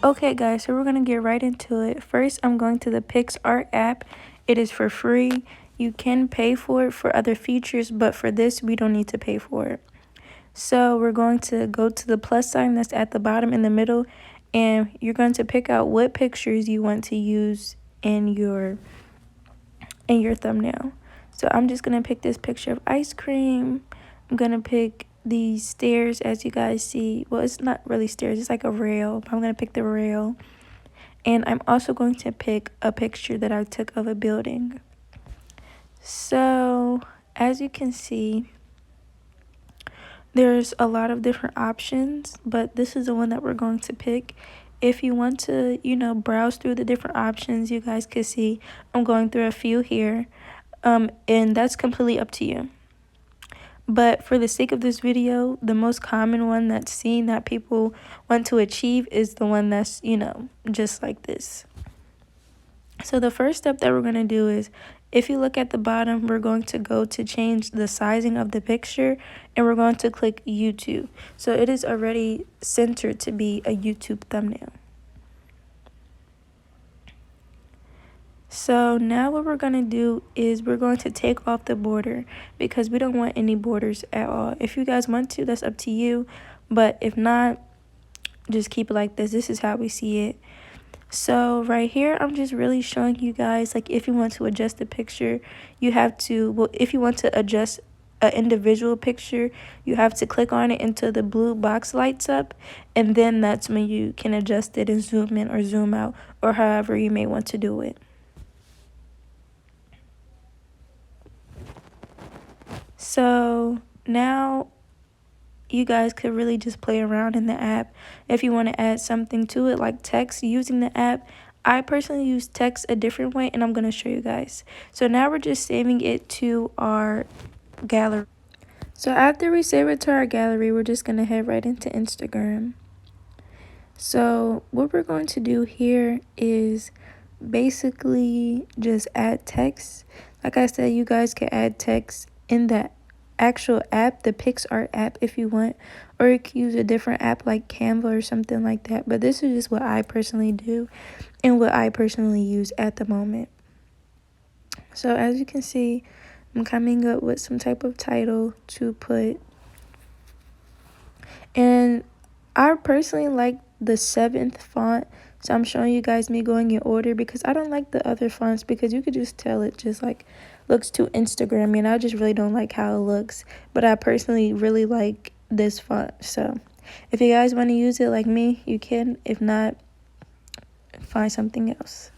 Okay guys, so we're going to get right into it. First, I'm going to the PixArt app. It is for free. You can pay for it for other features, but for this, we don't need to pay for it. So we're going to go to the plus sign that's at the bottom in the middle, and you're going to pick out what pictures you want to use in your thumbnail. So I'm just going to pick this picture of ice cream. I'm going to pick these stairs, as you guys see. Well, it's not really stairs, it's like a rail, but I'm going to pick the rail. And I'm also going to pick a picture that I took of a building. So as you can see, there's a lot of different options, but this is the one that we're going to pick. If you want to, browse through the different options, you guys can see I'm going through a few here. And that's completely up to you. But for the sake of this video, the most common one that's seen that people want to achieve is the one that's, just like this. So the first step that we're going to do is, if you look at the bottom, we're going to go to change the sizing of the picture, and we're going to click YouTube. So it is already centered to be a YouTube thumbnail. So now what we're going to do is we're going to take off the border, because we don't want any borders at all. If you guys want to, that's up to you. But if not, just keep it like this. This is how we see it. So right here, I'm just really showing you guys, like, if you want to adjust the picture, you have to, well, if you want to adjust an individual picture, you have to click on it until the blue box lights up, and then that's when you can adjust it and zoom in or zoom out, or however you may want to do it. So now you guys could really just play around in the app. If you want to add something to it, like text using the app, I personally use text a different way, and I'm going to show you guys. So now we're just saving it to our gallery. So after we save it to our gallery, we're just going to head right into Instagram. So what we're going to do here is basically just add text. Like I said, you guys can add text in the actual app, the PixArt app, if you want, or you can use a different app like Canva or something like that. But this is just what I personally do and what I personally use at the moment. So as you can see, I'm coming up with some type of title to put, and I personally like the 7th font. So I'm showing you guys me going in order, because I don't like the other fonts, because you could just tell it just like looks too Instagram, and I just really don't like how it looks. But I personally really like this font. So if you guys want to use it like me, you can. If not, find something else.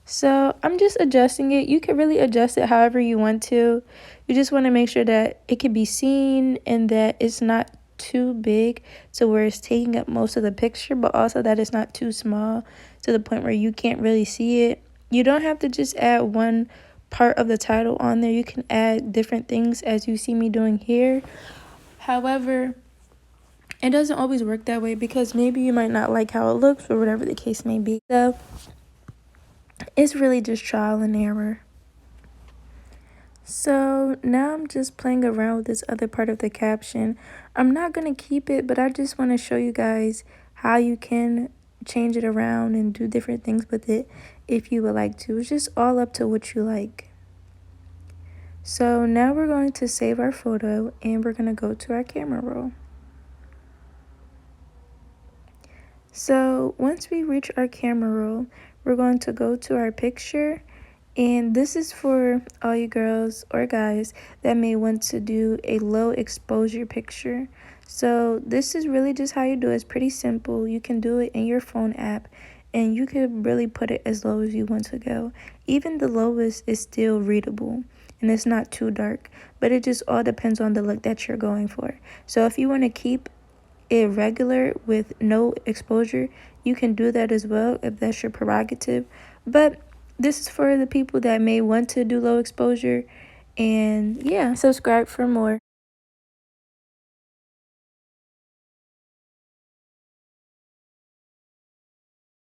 So I'm just adjusting it. You can really adjust it however you want to. You just want to make sure that it can be seen and that it's not too big to where it's taking up most of the picture, but also that it's not too small to the point where you can't really see it. You don't have to just add one part of the title on there. You can add different things, as you see me doing here. However, it doesn't always work that way, because maybe you might not like how it looks or whatever the case may be. So it's really just trial and error. So now I'm just playing around with this other part of the caption. I'm not going to keep it, but I just want to show you guys how you can change it around and do different things with it if you would like to. It's just all up to what you like. So now we're going to save our photo, and we're going to go to our camera roll. So once we reach our camera roll, we're going to go to our picture. And this is for all you girls or guys that may want to do a low exposure picture. So this is really just how you do it. It's pretty simple. You can do it in your phone app, and you can really put it as low as you want to go. Even the lowest is still readable, and it's not too dark. But it just all depends on the look that you're going for. So if you want to keep it regular with no exposure, you can do that as well if that's your prerogative. But this is for the people that may want to do low exposure. And yeah, subscribe for more.